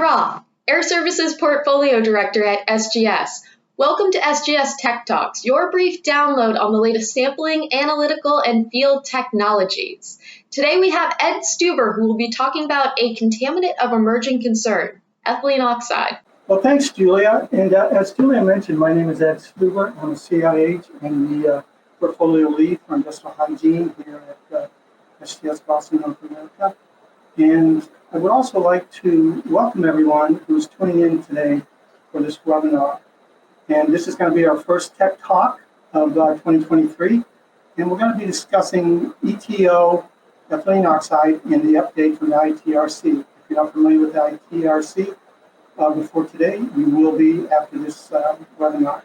Roth, Air Services Portfolio Director at SGS. Welcome to SGS Tech Talks, your brief download on the latest sampling, analytical, and field technologies. Today we have Ed Stuber, who will be talking about a contaminant of emerging concern, ethylene oxide. Well, thanks, Julia. And as Julia mentioned, my name is Ed Stuber. I'm a CIH and the portfolio lead for industrial hygiene here at SGS Boston, North America. And I would also like to welcome everyone who's tuning in today for this webinar. And this is going to be our first Tech Talk of 2023. And we're going to be discussing ETO, ethylene oxide, and the update from the ITRC. If you're not familiar with the ITRC, before today, we will be after this webinar.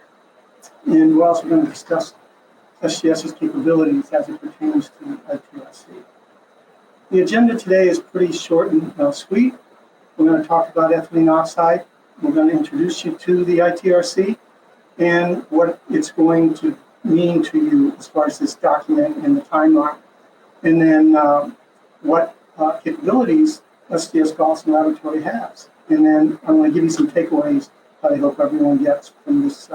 And we're also going to discuss SGS's capabilities as it pertains to ITRC. The agenda today is pretty short and sweet. We're going to talk about ethylene oxide. We're going to introduce you to the ITRC and what it's going to mean to you as far as this document and the timeline. And then what capabilities SGS Gossamer Laboratory has. And then I'm going to give you some takeaways that I hope everyone gets from this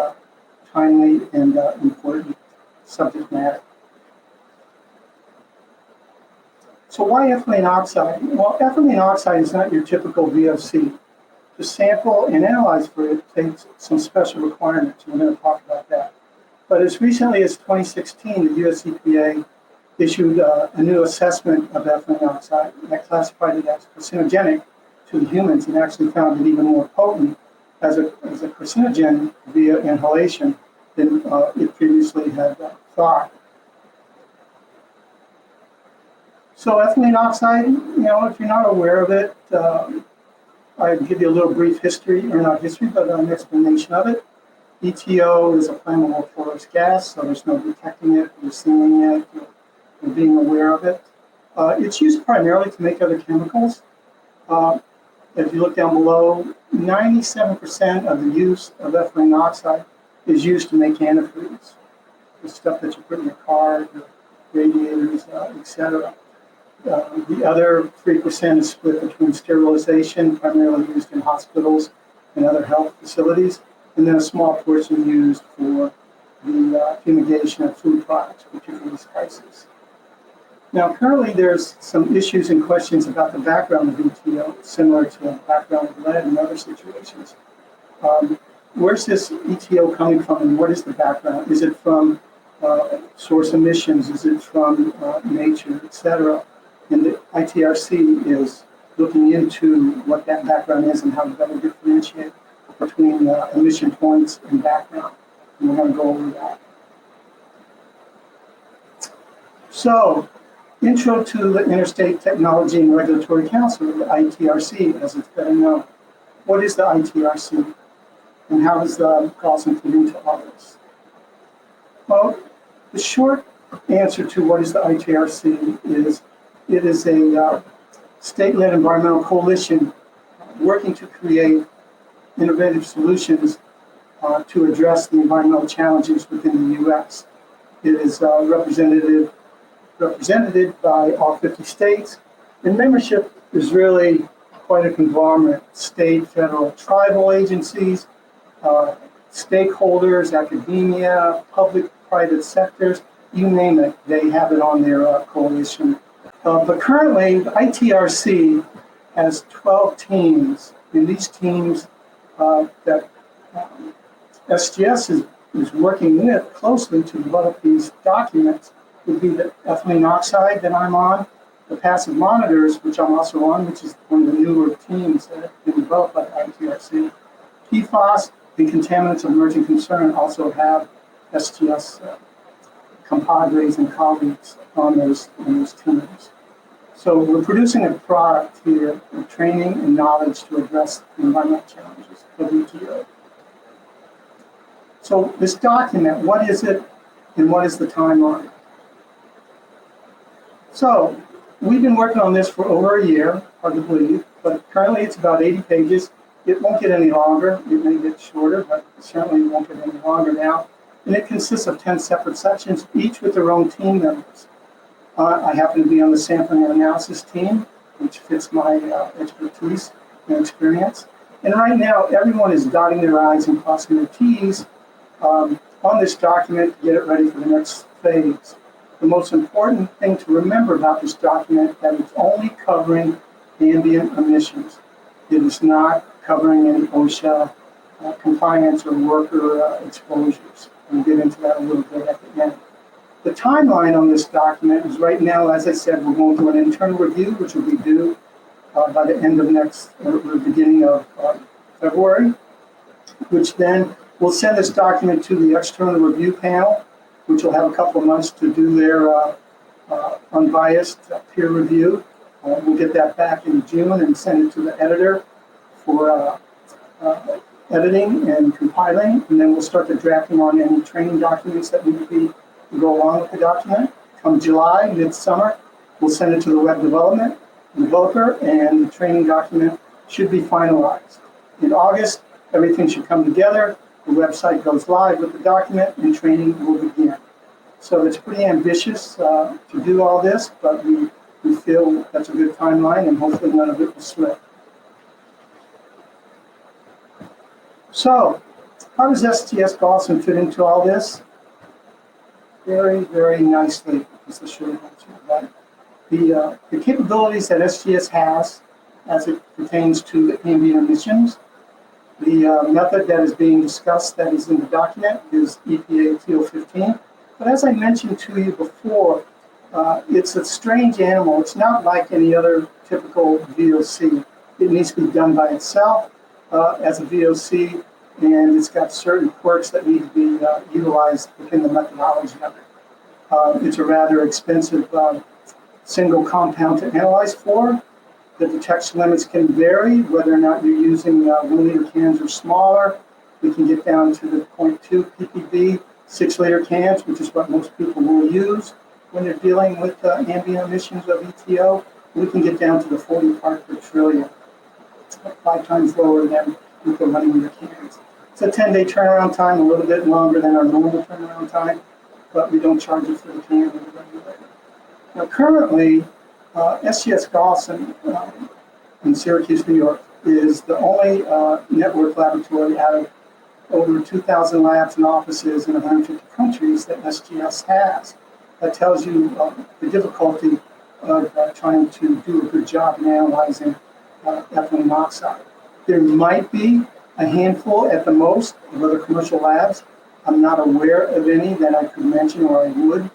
timely and important subject matter. So why ethylene oxide? Well, ethylene oxide is not your typical VOC. To sample and analyze for it takes some special requirements. We're going to talk about that. But as recently as 2016, the US EPA issued a new assessment of ethylene oxide that classified it as carcinogenic to the humans and actually found it even more potent as a carcinogen via inhalation than it previously had thought. So ethylene oxide, if you're not aware of it, I'll give you a little brief history, or not history, but an explanation of it. ETO is a flammable porous gas, so there's no detecting it, or seeing it, or being aware of it. It's used primarily to make other chemicals. If you look down below, 97% of the use of ethylene oxide is used to make antifreeze, the stuff that you put in your car, your radiators, etc. The other 3% is split between sterilization, primarily used in hospitals and other health facilities, and then a small portion used for the fumigation of food products, particularly spices. Now, currently, there's some issues and questions about the background of ETO, similar to the background of lead and other situations. Where's this ETO coming from, and what is the background? Is it from source emissions? Is it from nature, etc.? And the ITRC is looking into what that background is and how to better differentiate between emission points and background. And we're going to go over that. So, intro to the Interstate Technology and Regulatory Council, the ITRC, as it's better known. What is the ITRC, and how does the Gossamer fit into all this? Well, the short answer to what is the ITRC is it is a state-led environmental coalition working to create innovative solutions to address the environmental challenges within the U.S. It is represented by all 50 states, and membership is really quite a conglomerate: state, federal, tribal agencies, stakeholders, academia, public, private sectors, you name it, they have it on their coalition. But currently, the ITRC has 12 teams, and these teams that SGS is working with closely to develop these documents would be the ethylene oxide that I'm on, the passive monitors, which I'm also on, which is one of the newer teams that have been developed by the ITRC. PFAS and contaminants of emerging concern also have SGS compadres and colleagues on those teams. So we're producing a product here of training and knowledge to address the environmental challenges of ETO. So this document, what is it and what is the timeline? So we've been working on this for over a year, hard to believe, but currently it's about 80 pages. It won't get any longer. It may get shorter, but it certainly won't get any longer now. And it consists of 10 separate sections, each with their own team members. I happen to be on the sampling and analysis team, which fits my expertise and experience. And right now, everyone is dotting their I's and crossing their T's on this document to get it ready for the next phase. The most important thing to remember about this document that it's only covering ambient emissions. It is not covering any OSHA compliance or worker exposures. We'll get into that a little bit at the end. The timeline on this document is right now, as I said, we're going through an internal review, which will be due by the end of the beginning of February, which then will send this document to the external review panel, which will have a couple of months to do their unbiased peer review. We'll get that back in June and send it to the editor for editing and compiling, and then we'll start the drafting on any training documents that need to go along with the document. Come July, midsummer, we'll send it to the web developer, and the training document should be finalized. In August, everything should come together. The website goes live with the document, and training will begin. So it's pretty ambitious to do all this, but we feel that's a good timeline, and hopefully none of it will slip. So, how does STS Gaussen fit into all this? Very, very nicely, is the short answer to that. The capabilities that SGS has as it pertains to ambient emissions, the method that is being discussed that is in the document is EPA TO15. But as I mentioned to you before, it's a strange animal. It's not like any other typical VOC. It needs to be done by itself as a VOC, and it's got certain quirks that need to be utilized within the methodology of it. It's a rather expensive single compound to analyze for. The detection limits can vary, whether or not you're using 1 liter cans or smaller. We can get down to the 0.2 ppb, 6 liter cans, which is what most people will use when they're dealing with ambient emissions of ETO. We can get down to the 40 part per trillion, 5 times lower than with the 1 liter cans. It's a 10-day turnaround time, a little bit longer than our normal turnaround time, but we don't charge it for the can or the regulator. Now, currently, SGS Gaussen in Syracuse, New York, is the only network laboratory out of over 2,000 labs and offices in 150 countries that SGS has. That tells you the difficulty of trying to do a good job in analyzing ethylene oxide. There might be a handful at the most of other commercial labs. I'm not aware of any that I could mention or I would.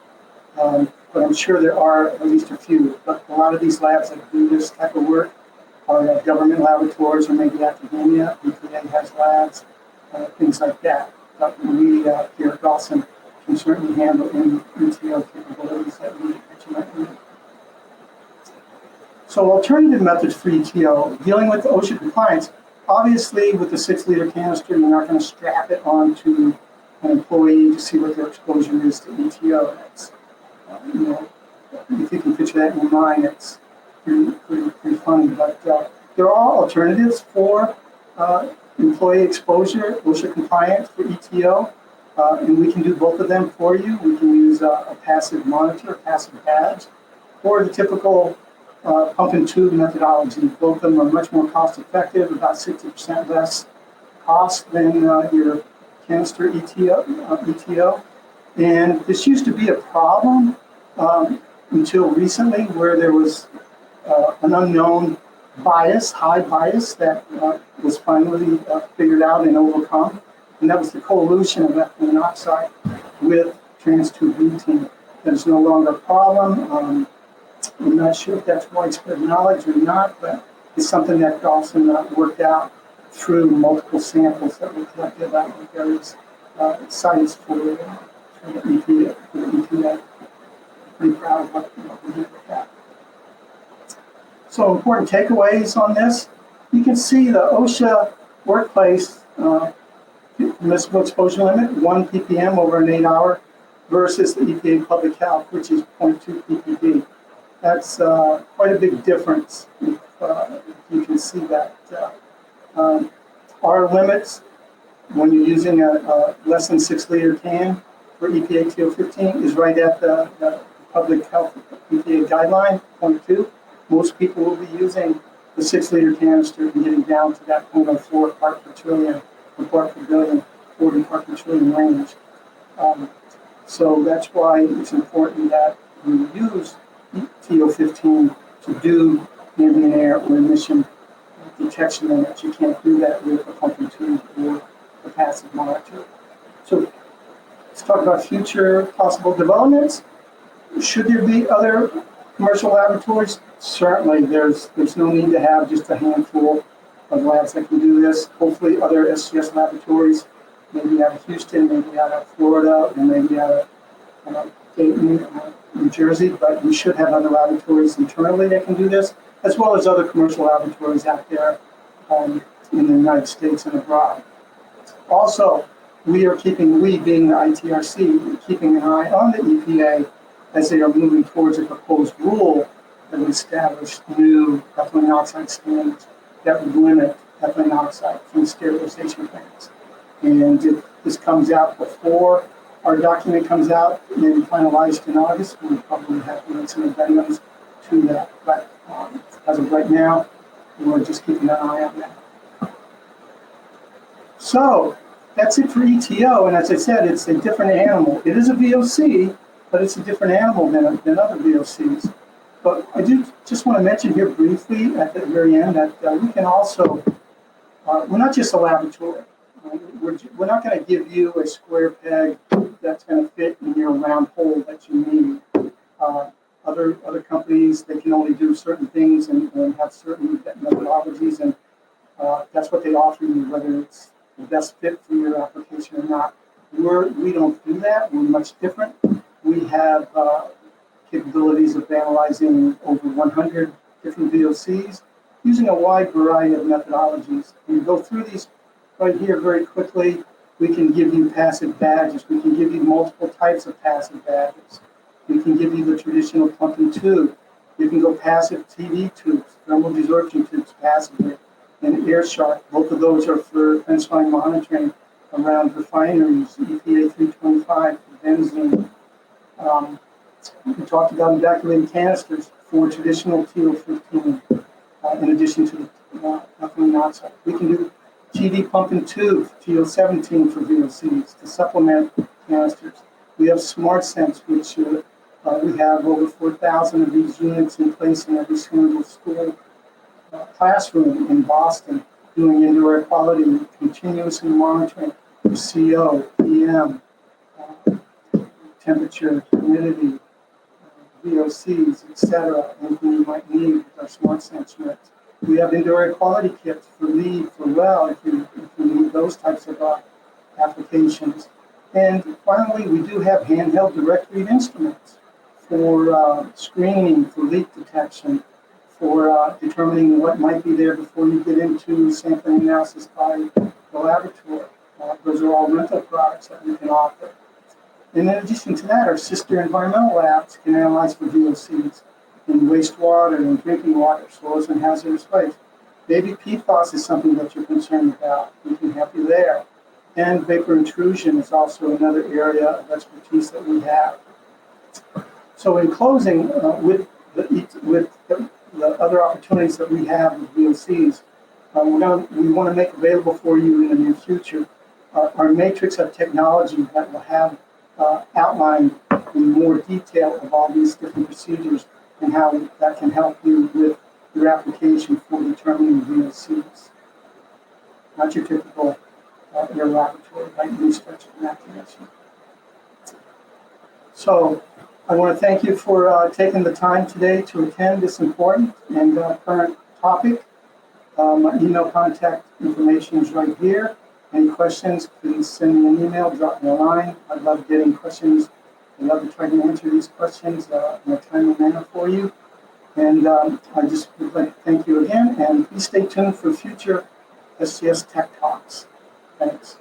But I'm sure there are at least a few. But a lot of these labs that do this type of work are government laboratories or maybe academia. EPA has labs, things like that. But we here at Gaussen can certainly handle any ETO capabilities that you might need. So alternative methods for ETO, dealing with OSHA compliance, obviously with the 6 liter canister, you're not going to strap it onto an employee to see what their exposure is to ETO. That's if you can picture that in your mind, it's pretty funny. But there are alternatives for employee exposure, OSHA compliance for ETO, and we can do both of them for you. We can use a passive monitor, a passive badge, or the typical pump and tube methodology. Both of them are much more cost effective, about 60% less cost than your canister ETO. And this used to be a problem until recently, where there was an unknown bias, high bias, that was finally figured out and overcome. And that was the coelution of ethylene oxide with trans-tube butene. That is no longer a problem. I'm not sure if that's widespread knowledge or not, but it's something that Gaussen worked out through multiple samples that were collected out of various sites for the EPA. Pretty proud of what we did with that. So important takeaways on this. You can see the OSHA workplace permissible exposure limit, 1 ppm over an 8-hour, versus the EPA public health, which is 0.2 ppb. That's quite a big difference if you can see that. Our limits, when you're using a less than 6 liter can for EPA TO15, is right at the public health EPA guideline, 0.2. Most people will be using the 6-liter canister and getting down to that 0.04 part per trillion or part per billion, 40 part per trillion range. So that's why it's important that we use TO15 to do ambient air or emission detection, and that you can't do that with a pumping tube or a passive monitor. So let's talk about future possible developments. Should there be other commercial laboratories? Certainly, there's no need to have just a handful of labs that can do this. Hopefully other SGS laboratories, maybe out of Houston, maybe out of Florida, and maybe out of Dayton, New Jersey, but we should have other laboratories internally that can do this, as well as other commercial laboratories out there in the United States and abroad. Also, we being the ITRC, keeping an eye on the EPA as they are moving towards a proposed rule that would establish new ethylene oxide standards that would limit ethylene oxide from sterilization plants. And if this comes out before our document comes out, maybe finalized in August, we'll probably have to make some addendums to that. But as of right now, we're just keeping an eye on that. So that's it for ETO. And as I said, it's a different animal. It is a VOC, but it's a different animal than other VOCs. But I do just want to mention here briefly at the very end that we can also, we're not just a laboratory. We're not going to give you a square peg that's going to fit in your round hole that you need. Other companies, they can only do certain things and have certain methodologies, and that's what they offer you, whether it's the best fit for your application or not. We don't do that. We're much different. We have capabilities of analyzing over 100 different VOCs using a wide variety of methodologies. We go through these right here very quickly. We can give you passive badges. We can give you multiple types of passive badges. We can give you the traditional pumping tube. You can go passive TV tubes, thermal desorption tubes passively, and AirShark. Both of those are for benchline monitoring around refineries, EPA 325 for benzene. We talked about evacuating canisters for traditional TO15, in addition to the ethylene oxide. We can do TV pump and tube, TO17 for VOCs to supplement canisters. We have SmartSense, which we have over 4,000 of these units in place in every single school classroom in Boston, doing indoor air quality, continuously monitoring for CO, PM, temperature, humidity, VOCs, etc., anything you might need with our SmartSense units. We have indoor air quality kits for lead, for well, if you need those types of applications. And finally, we do have handheld direct read instruments for screening, for leak detection, for determining what might be there before you get into sampling analysis by the laboratory. Those are all rental products that we can offer. And in addition to that, our sister environmental labs can analyze for VOCs in wastewater and drinking water, soils and hazardous waste. Maybe PFAS is something that you're concerned about. We can help you there. And vapor intrusion is also another area of expertise that we have. So in closing, with the other opportunities that we have with VOCs, we want to make available for you in the near future our matrix of technology that will have outlined in more detail of all these different procedures and how that can help you with your application for determining VOCs. Not your typical air laboratory, like research and accuracy. So I want to thank you for taking the time today to attend this important and current topic. My email contact information is right here. Any questions, please send me an email, drop me a line. I love getting questions. I love to try to answer these questions in a timely manner for you. And I just would like to thank you again, and please stay tuned for future SGS Tech Talks. Thanks.